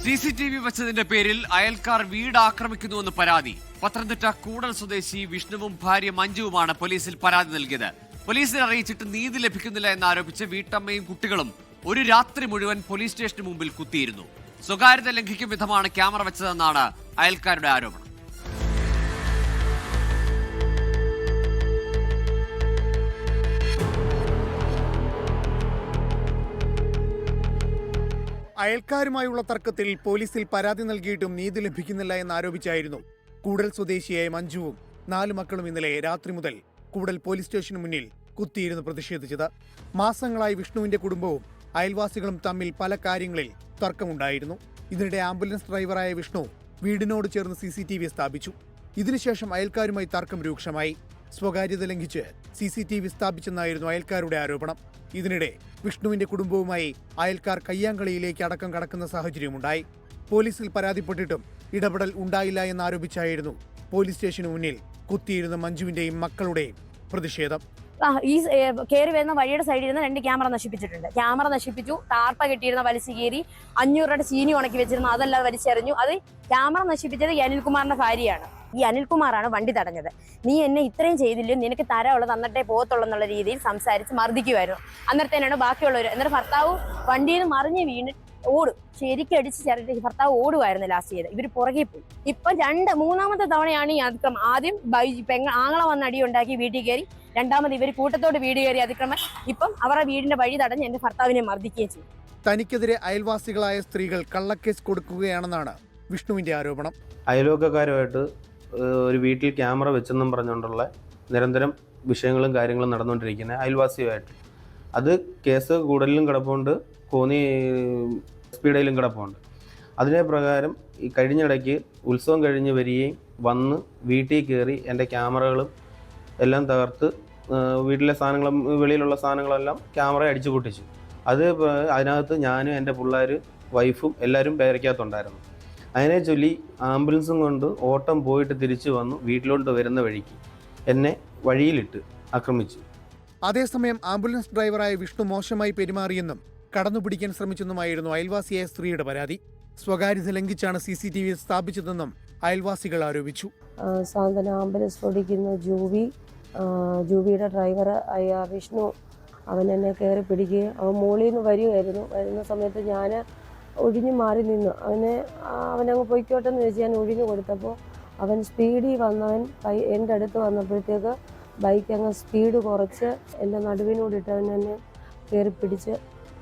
CCTV വെച്ചതിന്റെ പേരിൽ അയൽക്കാർ വീട് ആക്രമിക്കുന്നുവെന്ന് പരാതി. പത്തനംതിട്ട കൂടൽ സ്വദേശി വിഷ്ണുവും ഭാര്യ മഞ്ജുവുമാണ് പോലീസിൽ പരാതി നൽകിയത്. പോലീസിനെ അറിയിച്ചിട്ട് നീതി ലഭിക്കുന്നില്ല എന്നാരോപിച്ച് വീട്ടമ്മയും കുട്ടികളും ഒരു രാത്രി മുഴുവൻ പോലീസ് സ്റ്റേഷന് മുമ്പിൽ കുത്തിയിരുന്നു. സ്വകാര്യത ലംഘിക്കും വിധമാണ് ക്യാമറ വെച്ചതെന്നാണ് അയൽക്കാരുടെ ആരോപണം. അയൽക്കാരുമായുള്ള തർക്കത്തിൽ പോലീസിൽ പരാതി നൽകിയിട്ടും നീതി ലഭിക്കുന്നില്ല എന്നാരോപിച്ചായിരുന്നു കൂടൽ സ്വദേശിയായ മഞ്ജുവും 4 മക്കളും ഇന്നലെ രാത്രി മുതൽ കൂടൽ പോലീസ് സ്റ്റേഷന് മുന്നിൽ കുത്തിയിരുന്ന് പ്രതിഷേധിച്ചത്. മാസങ്ങളായി വിഷ്ണുവിന്റെ കുടുംബവും അയൽവാസികളും തമ്മിൽ പല കാര്യങ്ങളിൽ തർക്കമുണ്ടായിരുന്നു. ഇതിനിടെ ആംബുലൻസ് ഡ്രൈവറായ വിഷ്ണു വീടിനോട് ചേർന്ന് CCTV സ്ഥാപിച്ചു. ഇതിനുശേഷം അയൽക്കാരുമായി തർക്കം രൂക്ഷമായി. സ്വകാര്യത ലംഘിച്ച് CCTV സ്ഥാപിച്ചെന്നായിരുന്നു അയൽക്കാരുടെ ആരോപണം. ഇതിനിടെ വിഷ്ണുവിന്റെ കുടുംബവുമായി അയൽക്കാർ കയ്യാങ്കളിയിലേക്ക് അടക്കം കടക്കുന്ന സാഹചര്യമുണ്ടായി. പോലീസിൽ പരാതിപ്പെട്ടിട്ടും ഇടപെടൽ ഉണ്ടായില്ല എന്നാരോപിച്ചായിരുന്നു പോലീസ് സ്റ്റേഷന് മുന്നിൽ കുത്തിയിരുന്ന മഞ്ജുവിന്റെയും മക്കളുടെയും പ്രതിഷേധം. ഈ കയറി വരുന്ന വഴിയുടെ സൈഡിൽ നിന്ന് 2 ക്യാമറ നശിപ്പിച്ചിട്ടുണ്ട്. ക്യാമറ നശിപ്പിച്ചു, ടാർപ്പ കെട്ടിയിരുന്ന വലിച്ചു കയറി, 500 രൂപയുടെ ചീനി ഉണക്കി വെച്ചിരുന്നു, അതെല്ലാം വലിച്ചെറിഞ്ഞു. അത് ക്യാമറ നശിപ്പിച്ചത് ഈ അനിൽകുമാറിന്റെ ഭാര്യയാണ്. ഈ അനിൽകുമാറാണ് വണ്ടി തടഞ്ഞത്. നീ എന്നെ ഇത്രയും ചെയ്തില്ലോ, നിനക്ക് തരമുള്ളത് തന്നിട്ടേ പോകത്തുള്ളൂ എന്നുള്ള രീതിയിൽ സംസാരിച്ച് മർദ്ദിക്കുമായിരുന്നു. അന്നേരത്തേനാണ് ബാക്കിയുള്ളവർ. എന്നിട്ട് ഭർത്താവ് വണ്ടിയിൽ നിന്ന് മറിഞ്ഞ് വീണ് ഓടും, ശരിക്കും അടിച്ച് ചേർത്ത് ഭർത്താവ് ഓടുമായിരുന്നു. ലാസ്റ്റ് ചെയ്ത് ഇവർ പുറകെ പോയി. ഇപ്പൊ 3-ാമത്തെ തവണയാണ് ഈ അതിക്രമം. ആദ്യം ആങ്ങളെ വന്ന് അടി ഉണ്ടാക്കി വീട്ടിൽ കയറി, രണ്ടാമത് ഇവർ കൂട്ടത്തോട് വീട് കയറി അതിക്രമം. ഇപ്പം അവരുടെ വീടിന്റെ വഴി തടഞ്ഞ് എന്റെ ഭർത്താവിനെ മർദ്ദിക്കുകയും ചെയ്തു. തനിക്കെതിരെ അയൽവാസികളായ സ്ത്രീകൾ കള്ളക്കേസ് കൊടുക്കുകയാണെന്നാണ് വിഷ്ണുവിന്റെ ആരോപണം. അയൽവക്കക്കാരുമായിട്ട് ഒരു വീട്ടിൽ ക്യാമറ വെച്ചെന്നും പറഞ്ഞുകൊണ്ടുള്ള നിരന്തരം വിഷയങ്ങളും കാര്യങ്ങളും നടന്നുകൊണ്ടിരിക്കുന്ന അയൽവാസിയുമായിട്ട് അത് കേസ് കൂടുതലും കിടപ്പുണ്ട്, കോന്നി സ്പീഡയിലും കിടപ്പുണ്ട്. അതിനെ പ്രകാരം ഈ കഴിഞ്ഞിടയ്ക്ക് ഉത്സവം കഴിഞ്ഞ് വരികയും വന്ന് വീട്ടിൽ കയറി എൻ്റെ ക്യാമറകളും എല്ലാം തകർത്ത് വീട്ടിലെ സാധനങ്ങളും വെളിയിലുള്ള സാധനങ്ങളെല്ലാം ക്യാമറ അടിച്ചു പൊട്ടിച്ചു. അതിനകത്ത് ഞാനും എൻ്റെ പിള്ളേർ, വൈഫും എല്ലാവരും പേരയ്ക്കകത്തുണ്ടായിരുന്നു. അതിനെ ചൊല്ലി ആംബുലൻസും കൊണ്ട് ഓട്ടം പോയിട്ട് തിരിച്ചു വന്നു വീട്ടിലോട്ട് വരുന്ന വഴിക്ക് എന്നെ വഴിയിലിട്ട് ആക്രമിച്ചു. അതേസമയം ആംബുലൻസ് ഡ്രൈവറായ വിഷ്ണു മോശമായി പെരുമാറിയെന്നും കടന്നുപിടിക്കാൻ ശ്രമിച്ചെന്നുമായിരുന്നു അയൽവാസിയായ സ്ത്രീയുടെ പരാതി. സ്വകാര്യത ലംഘിച്ചാണ് CCTV സ്ഥാപിച്ചതെന്നും അയൽവാസികൾ ആരോപിച്ചു. സാന്ത്വന ആംബുലൻസ് ഓടിക്കുന്ന ജൂബിയുടെ ഡ്രൈവർ ആയ വിഷ്ണു അവൻ എന്നെ കയറി പിടിക്കുകയും അവൻ മുകളിൽ നിന്ന് വരുന്ന സമയത്ത് ഞാൻ ഒഴിഞ്ഞു മാറി നിന്നു. അവനങ്ങ് പൊയ്ക്കോട്ടെന്ന് വെച്ച് ഞാൻ ഒഴിഞ്ഞു കൊടുത്തപ്പോൾ അവൻ സ്പീഡിൽ വന്നവൻ എൻ്റെ അടുത്ത് വന്നപ്പോഴത്തേക്ക് ബൈക്ക് അങ്ങ് സ്പീഡ് കുറച്ച് എൻ്റെ നടുവിനോടിട്ട് അവൻ എന്നെ കയറി പിടിച്ച്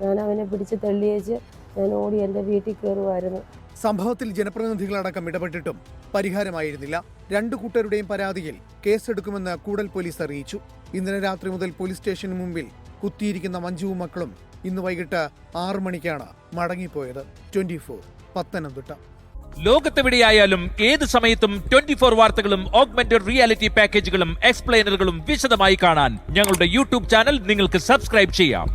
ഞാൻ അവനെ പിടിച്ച് തള്ളിയേച്ച് ഞാൻ ഓടി എൻ്റെ വീട്ടിൽ കയറുമായിരുന്നു. സംഭവത്തിൽ ജനപ്രതിനിധികളടക്കം ഇടപെട്ടിട്ടും പരിഹാരമായിരുന്നില്ല. 2 കൂട്ടരുടെയും പരാതിയിൽ കേസെടുക്കുമെന്ന് കൂടൽ പോലീസ് അറിയിച്ചു. ഇന്നലെ രാത്രി മുതൽ പോലീസ് സ്റ്റേഷന് മുമ്പിൽ കുത്തിയിരിക്കുന്ന മഞ്ജുവും മക്കളും ഇന്ന് വൈകിട്ട് 6 മണിക്കാണ് മടങ്ങിപ്പോയത്. 24 പത്തനംതിട്ട. ലോകത്തെവിടെയായാലും ഏത് സമയത്തും 24 വാർത്തകളും ഓഗ്മെന്റഡ് റിയാലിറ്റി പാക്കേജുകളും എക്സ്പ്ലെയിനറുകളും വിശദമായി കാണാൻ ഞങ്ങളുടെ YouTube ചാനൽ നിങ്ങൾക്ക് സബ്സ്ക്രൈബ് ചെയ്യാം.